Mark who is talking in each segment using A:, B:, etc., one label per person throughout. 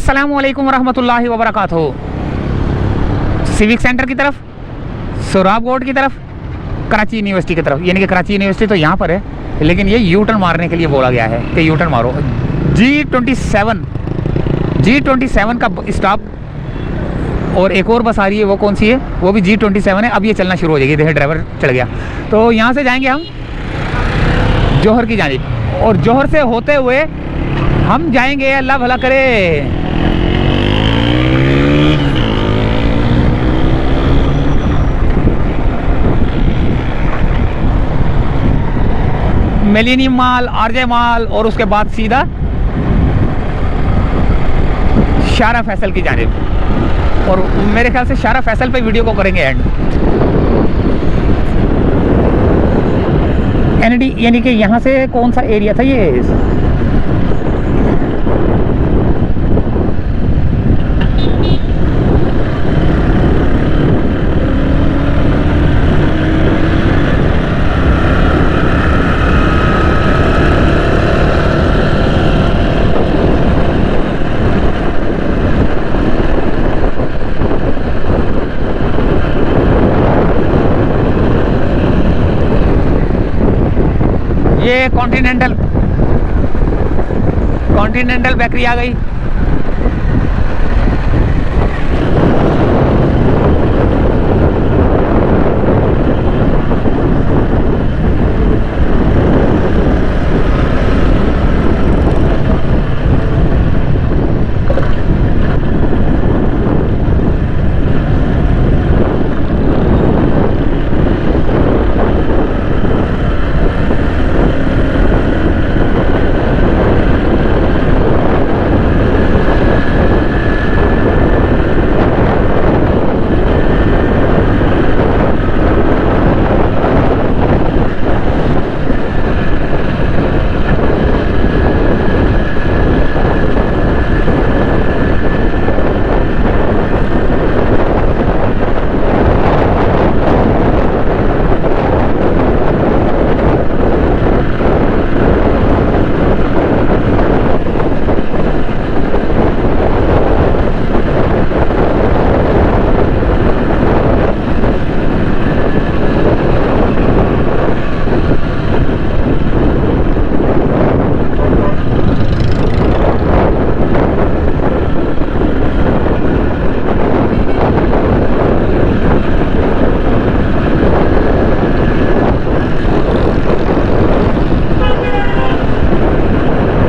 A: अस्सलामुअलैकुम वरहमतुल्लाहि वबरकातुहू। Civic centre की तरफ, सोराब गोड की तरफ, कराची यूनिवर्सिटी की तरफ, यानी कि कराची यूनिवर्सिटी तो यहाँ पर है, लेकिन ये यू टर्न मारने के लिए बोला गया है कि यू टर्न मारो। G27 का स्टॉप और एक और बस आ रही है, वो कौन सी है? वो भी G27 है। अब ये चलना शुरू हो जाएगी। देखिए ड्राइवर चढ़ गया। तो यहाँ से जाएंगे हम जौहर की जानिब, और जौहर से होते हुए हम जाएंगे, अल्लाह भला करे, मिलेनियम मॉल, आरजे मॉल, और उसके बाद सीधा शारा फैसल की जानिब। और मेरे ख्याल से शारा फैसल पे वीडियो को करेंगे एंड। एनडी यानी कि यहाँ से कौन सा एरिया था ये? ये कॉन्टिनेंटल बेकरी आ गई।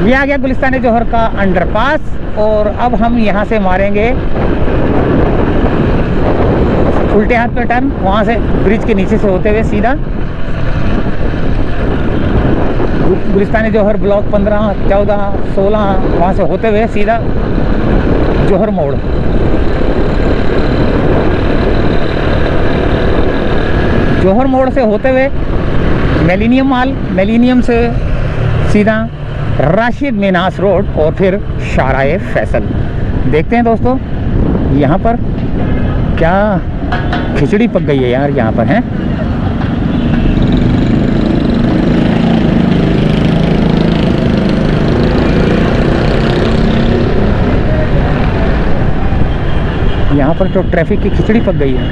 A: ये आ गया गुलिस्तान जौहर का अंडरपास, और अब हम यहाँ से मारेंगे उल्टे हाथ पे टर्न, वहाँ से ब्रिज के नीचे से होते हुए सीधा गुलिस्तान जौहर ब्लॉक 15, 14, 16 वहाँ से होते हुए सीधा जौहर मोड़। जौहर मोड़ से होते हुए मिलेनियम मॉल, मिलेनियम से सीधा राशिद मिनास रोड, और फिर शाराए फैसल। देखते हैं दोस्तों यहाँ पर क्या खिचड़ी पक गई है यार यहाँ पर है। यहाँ पर तो ट्रैफिक की खिचड़ी पक गई है।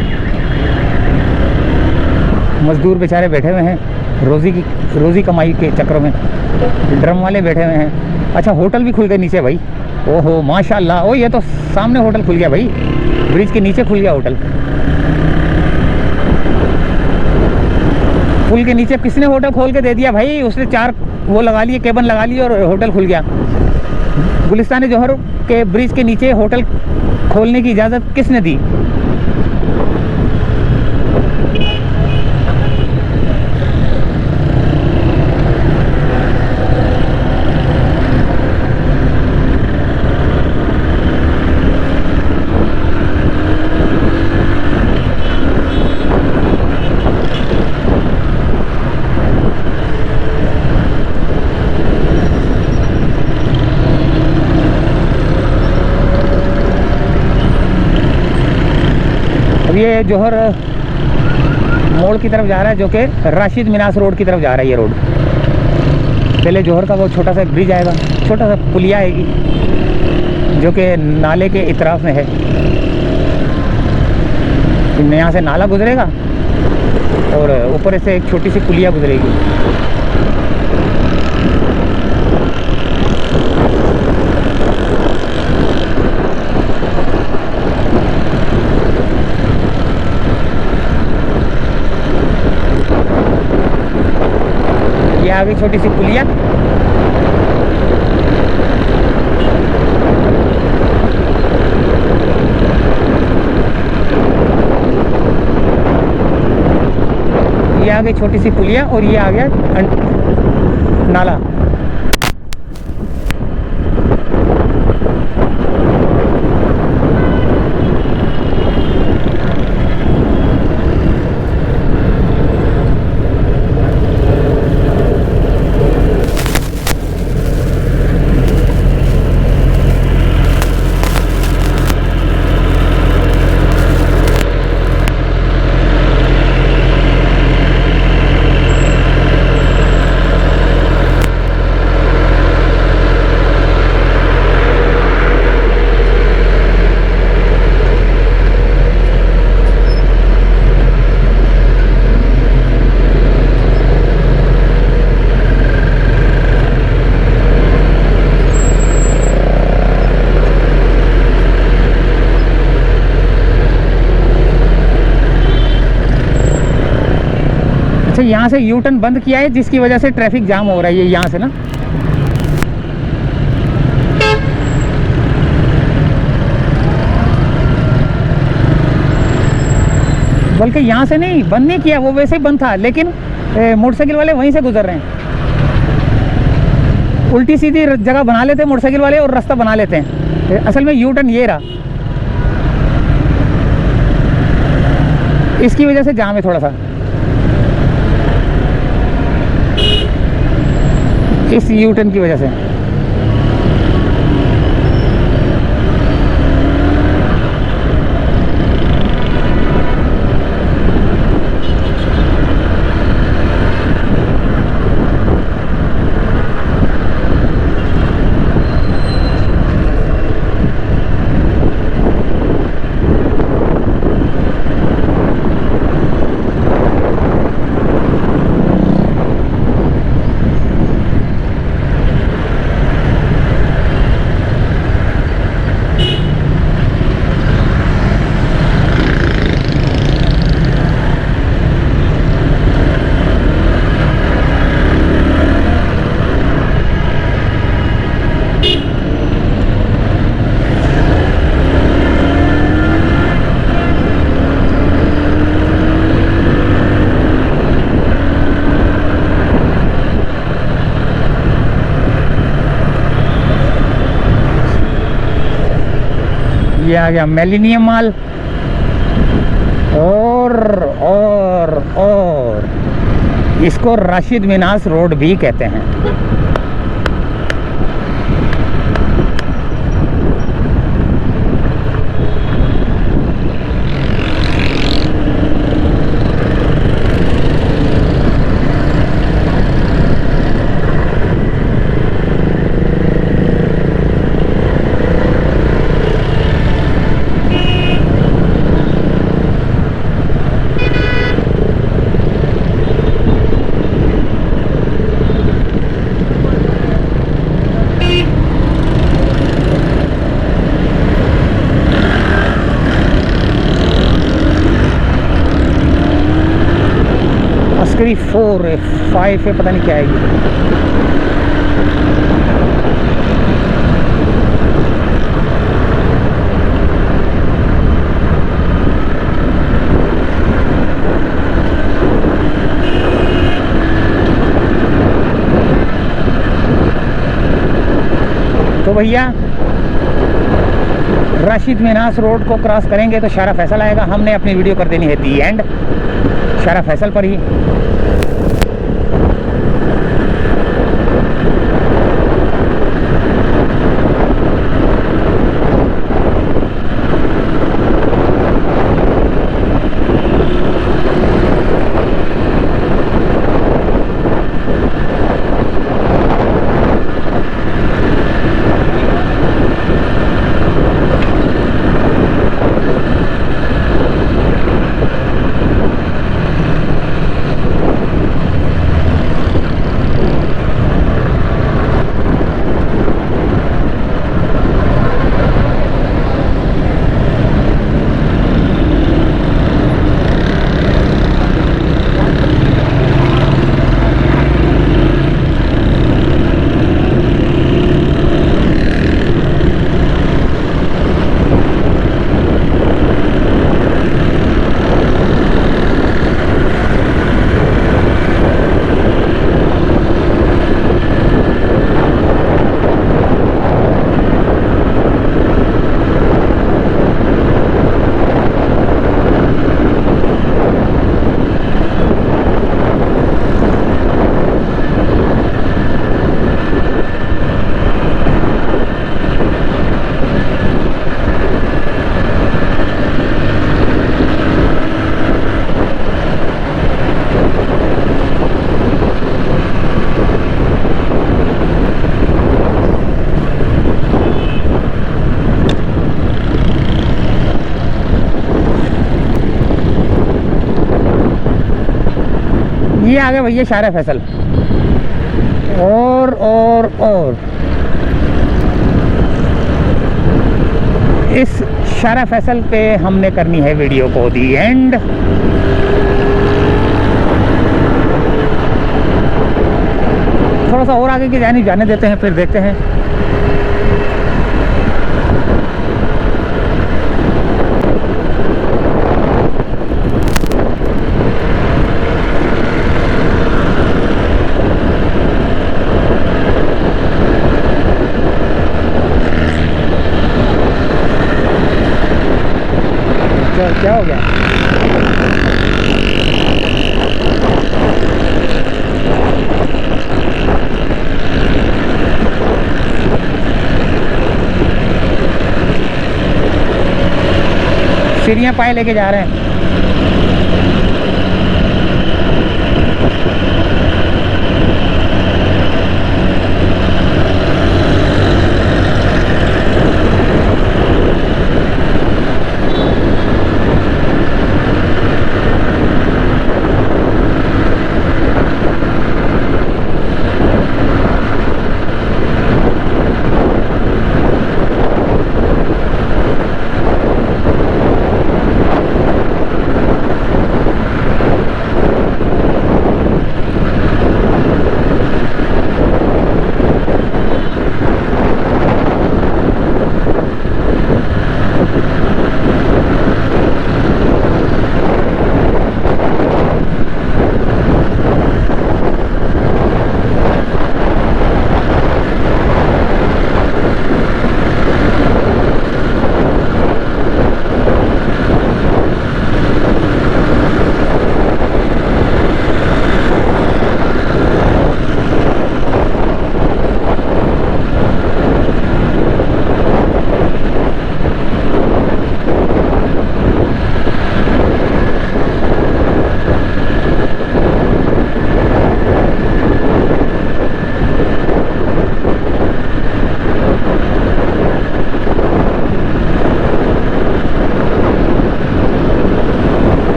A: मजदूर बेचारे बैठे हुए हैं रोज़ी कमाई के चक्कर में, ड्रम वाले बैठे हुए हैं। अच्छा होटल भी खुल गए नीचे भाई, ओहो माशाल्लाह। ओ ये तो सामने होटल खुल गया भाई, ब्रिज के नीचे खुल गया होटल। पुल के नीचे किसने होटल खोल के दे दिया भाई? उसने 4 वो लगा लिए, केबन लगा लिए, और होटल खुल गया। गुलिस्तान जौहर के ब्रिज के नीचे होटल खोलने की इजाज़त किसने दी? अब ये जौहर मोड़ की तरफ जा रहा है, जो कि राशिद मिनास रोड की तरफ जा रहा है ये रोड। पहले जौहर का वो छोटा सा ब्रिज आएगा, छोटा सा पुलिया आएगी, जो कि नाले के इतराफ में है। यहाँ से नाला गुजरेगा और ऊपर से एक छोटी सी पुलिया गुजरेगी। ये आ गई छोटी सी पुलिया। ये आ गई छोटी सी पुलिया और ये आ गया नाला। अच्छा, यहाँ से यू टर्न बंद किया है जिसकी वजह से ट्रैफिक जाम हो रहा है। ये यहाँ से ना, बल्कि यहाँ से नहीं, बंद नहीं किया, वो वैसे ही बंद था, लेकिन मोटरसाइकिल वाले वहीं से गुजर रहे हैं। उल्टी सीधी जगह बना लेते हैं मोटरसाइकिल वाले और रास्ता बना लेते हैं। असल में यू टर्न ये रहा, इसकी वजह से जाम है थोड़ा सा। इस यू टर्न की वजह से। ये आ गया मिलेनियम मॉल। और इसको राशिद मिनास रोड भी कहते हैं। अस्करी 4 है, 5 है, पता नहीं क्या है ये। तो भैया राशिद मिनास रोड को क्रॉस करेंगे तो शारा फैसल आएगा। हमने अपनी वीडियो कर देनी है दी एंड शारा फैसल पर ही। ये आ गया भैया शारा फैसल। और इस शारा फैसल पे हमने करनी है वीडियो को दी एंड। थोड़ा सा और आगे की जाने देते हैं, फिर देखते हैं। क्या हो गया? सीढ़ियाँ पाए लेके जा रहे हैं।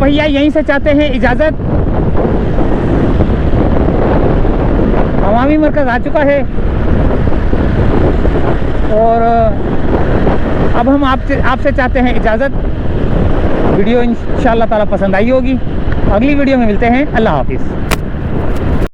A: भैया यहीं से चाहते हैं इजाज़त। अवामी मरकज़ आ चुका है और अब हम आपसे चाहते हैं इजाज़त। वीडियो इंशाअल्लाह ताला पसंद आई होगी। अगली वीडियो में मिलते हैं। अल्लाह हाफिज़।